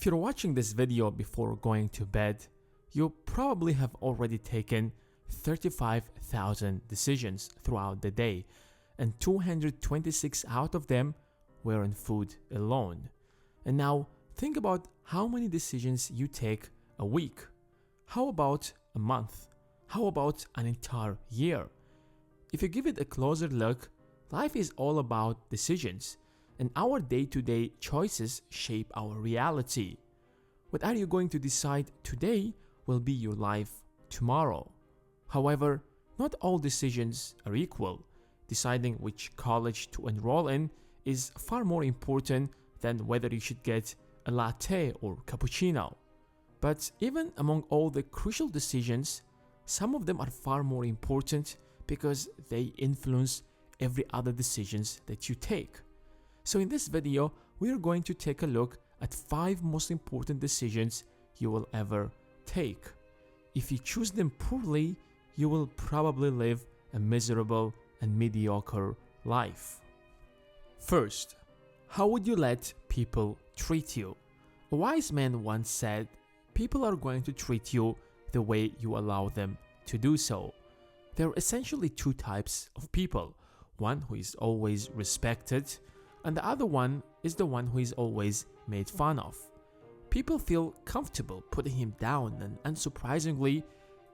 If you're watching this video before going to bed, you probably have already taken 35,000 decisions throughout the day, and 226 out of them were on food alone. And now think about how many decisions you take a week. How about a month? How about an entire year? If you give it a closer look, life is all about decisions, and our day-to-day choices shape our reality. What are you going to decide today will be your life tomorrow. However, not all decisions are equal. Deciding which college to enroll in is far more important than whether you should get a latte or cappuccino. But even among all the crucial decisions, some of them are far more important because they influence every other decisions that you take. So in this video, we are going to take a look at 5 most important decisions you will ever take. If you choose them poorly, you will probably live a miserable and mediocre life. First, how would you let people treat you? A wise man once said, people are going to treat you the way you allow them to do so. There are essentially 2 types of people, one who is always respected, and the other one is the one who is always made fun of. People feel comfortable putting him down, and unsurprisingly,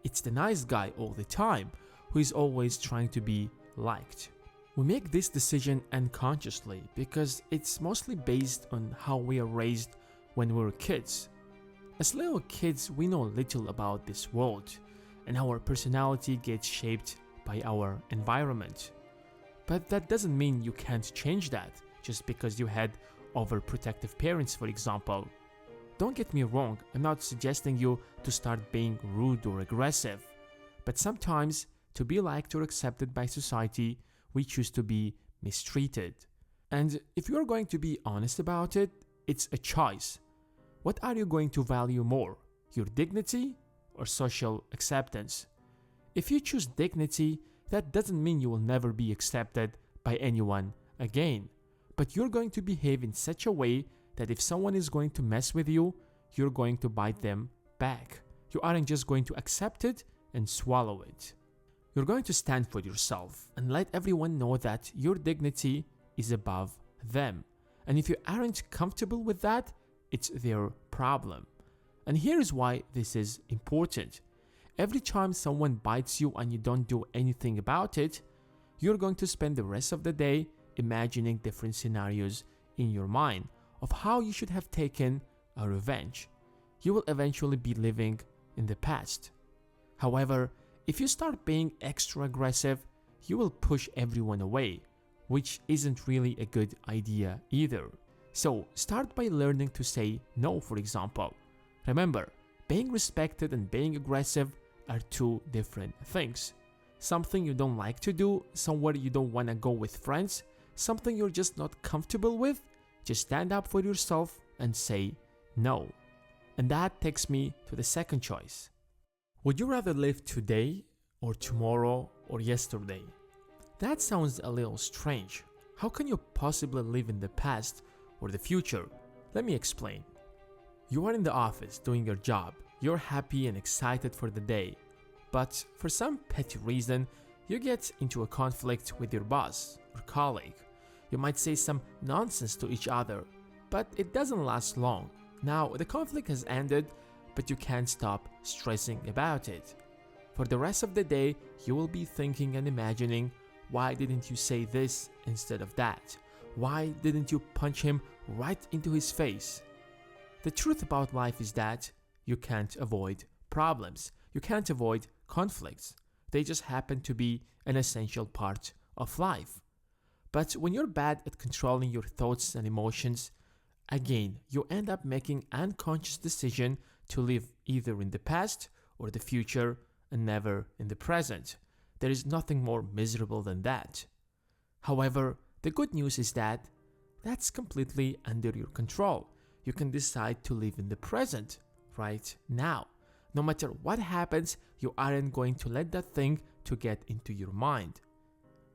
it's the nice guy all the time who is always trying to be liked. We make this decision unconsciously because it's mostly based on how we are raised when we were kids. As little kids, we know little about this world, and our personality gets shaped by our environment. But that doesn't mean you can't change that just because you had overprotective parents, for example. Don't get me wrong, I'm not suggesting you to start being rude or aggressive, but sometimes to be liked or accepted by society, we choose to be mistreated. And if you're going to be honest about it, it's a choice. What are you going to value more, your dignity or social acceptance? If you choose dignity, that doesn't mean you will never be accepted by anyone again, but you're going to behave in such a way that if someone is going to mess with you, you're going to bite them back. You aren't just going to accept it and swallow it. You're going to stand for yourself and let everyone know that your dignity is above them. And if you aren't comfortable with that, it's their problem. And here's why this is important. Every time someone bites you and you don't do anything about it, you're going to spend the rest of the day imagining different scenarios in your mind of how you should have taken a revenge. You will eventually be living in the past. However, if you start being extra aggressive, you will push everyone away, which isn't really a good idea either. So start by learning to say no, for example. Remember, being respected and being aggressive are 2 different things. Something you don't like to do, somewhere you don't want to go with friends, something you're just not comfortable with, just stand up for yourself and say no. And that takes me to the second choice. Would you rather live today or tomorrow or yesterday? That sounds a little strange. How can you possibly live in the past or the future? Let me explain. You are in the office doing your job. You're happy and excited for the day. But for some petty reason, you get into a conflict with your boss or colleague. You might say some nonsense to each other, but it doesn't last long. Now, the conflict has ended, but you can't stop stressing about it. For the rest of the day, you will be thinking and imagining, why didn't you say this instead of that? Why didn't you punch him right into his face? The truth about life is that you can't avoid problems. You can't avoid conflicts. They just happen to be an essential part of life. But when you're bad at controlling your thoughts and emotions, again, you end up making unconscious decisions to live either in the past or the future and never in the present. There is nothing more miserable than that. However, the good news is that that's completely under your control. You can decide to live in the present right now. No matter what happens, you aren't going to let that thing to get into your mind.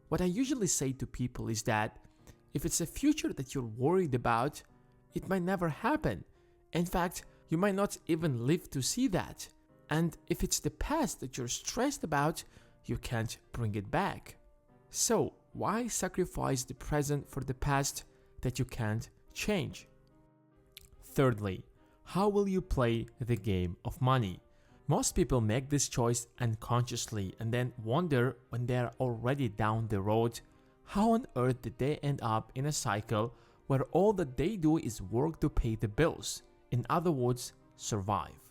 What I usually say to people is that if it's a future that you're worried about, it might never happen. In fact, you might not even live to see that. And if it's the past that you're stressed about, you can't bring it back. So, why sacrifice the present for the past that you can't change? Thirdly, how will you play the game of money? Most people make this choice unconsciously and then wonder when they are already down the road, how on earth did they end up in a cycle where all that they do is work to pay the bills? In other words, survive.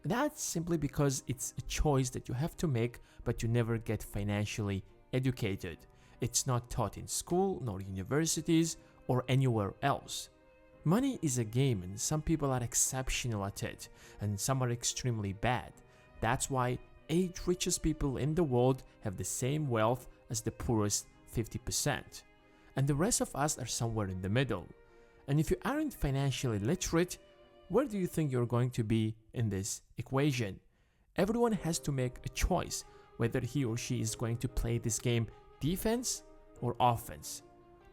That's simply because it's a choice that you have to make, but you never get financially educated. It's not taught in school, nor universities, or anywhere else. Money is a game, and some people are exceptional at it, and some are extremely bad. That's why 8 richest people in the world have the same wealth as the poorest 50%. And the rest of us are somewhere in the middle. And if you aren't financially literate, where do you think you're going to be in this equation? Everyone has to make a choice whether he or she is going to play this game defense or offense.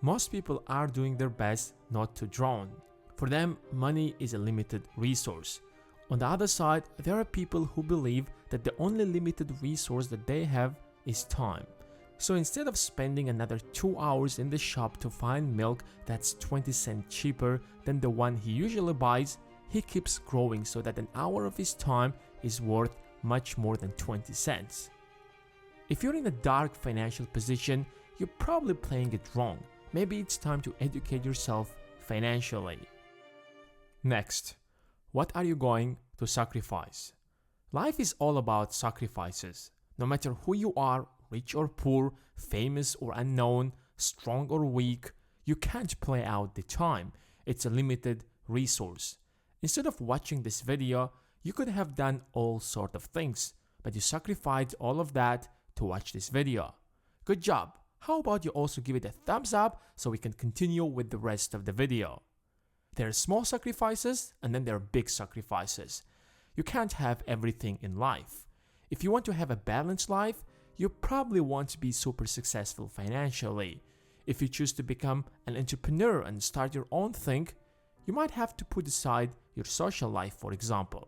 Most people are doing their best not to drown. For them, money is a limited resource. On the other side, there are people who believe that the only limited resource that they have is time. So instead of spending another 2 hours in the shop to find milk that's 20 cents cheaper than the one he usually buys, he keeps growing so that an hour of his time is worth much more than 20 cents. If you're in a dark financial position, you're probably playing it wrong. Maybe it's time to educate yourself financially. Next, what are you going to sacrifice? Life is all about sacrifices. No matter who you are, rich or poor, famous or unknown, strong or weak, you can't play out the time. It's a limited resource. Instead of watching this video, you could have done all sorts of things, but you sacrificed all of that to watch this video. Good job! How about you also give it a thumbs up so we can continue with the rest of the video. There are small sacrifices and then there are big sacrifices. You can't have everything in life. If you want to have a balanced life, you probably want to be super successful financially. If you choose to become an entrepreneur and start your own thing, you might have to put aside your social life, for example.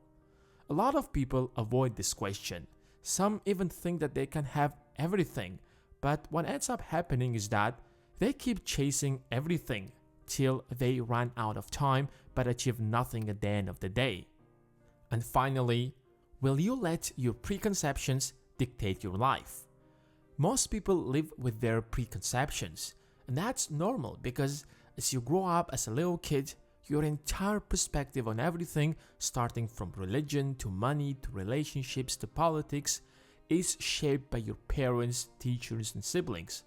A lot of people avoid this question. Some even think that they can have everything, but what ends up happening is that they keep chasing everything till they run out of time but achieve nothing at the end of the day. And finally, will you let your preconceptions dictate your life? Most people live with their preconceptions, and that's normal because as you grow up as a little kid, your entire perspective on everything, starting from religion to money to relationships to politics, is shaped by your parents, teachers, and siblings.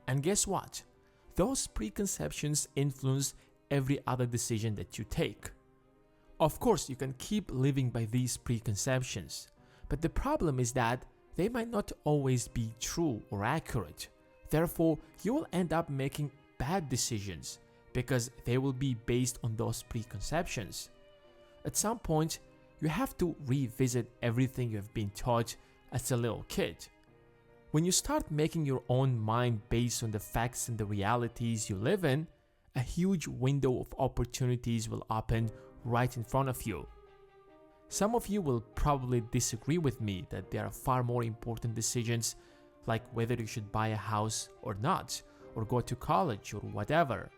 And guess what? Those preconceptions influence every other decision that you take. Of course, you can keep living by these preconceptions, but the problem is that they might not always be true or accurate. Therefore, you will end up making bad decisions because they will be based on those preconceptions. At some point, you have to revisit everything you have been taught as a little kid. When you start making your own mind based on the facts and the realities you live in, a huge window of opportunities will open right in front of you. Some of you will probably disagree with me that there are far more important decisions, like whether you should buy a house or not, or go to college or whatever.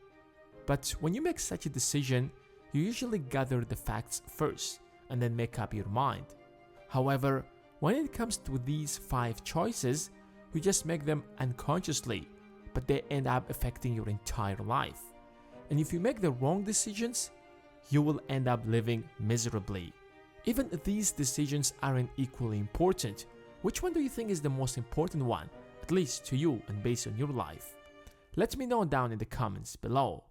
But when you make such a decision, you usually gather the facts first and then make up your mind. However, when it comes to these 5 choices, you just make them unconsciously, but they end up affecting your entire life. And if you make the wrong decisions, you will end up living miserably. Even these decisions aren't equally important. Which one do you think is the most important one, at least to you and based on your life? Let me know down in the comments below.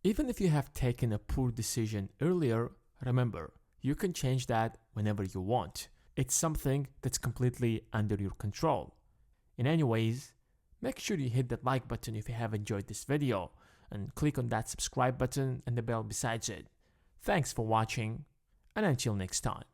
Even if you have taken a poor decision earlier, remember, you can change that whenever you want. It's something that's completely under your control. In any ways, make sure you hit that like button if you have enjoyed this video and click on that subscribe button and the bell besides it. Thanks for watching, and until next time.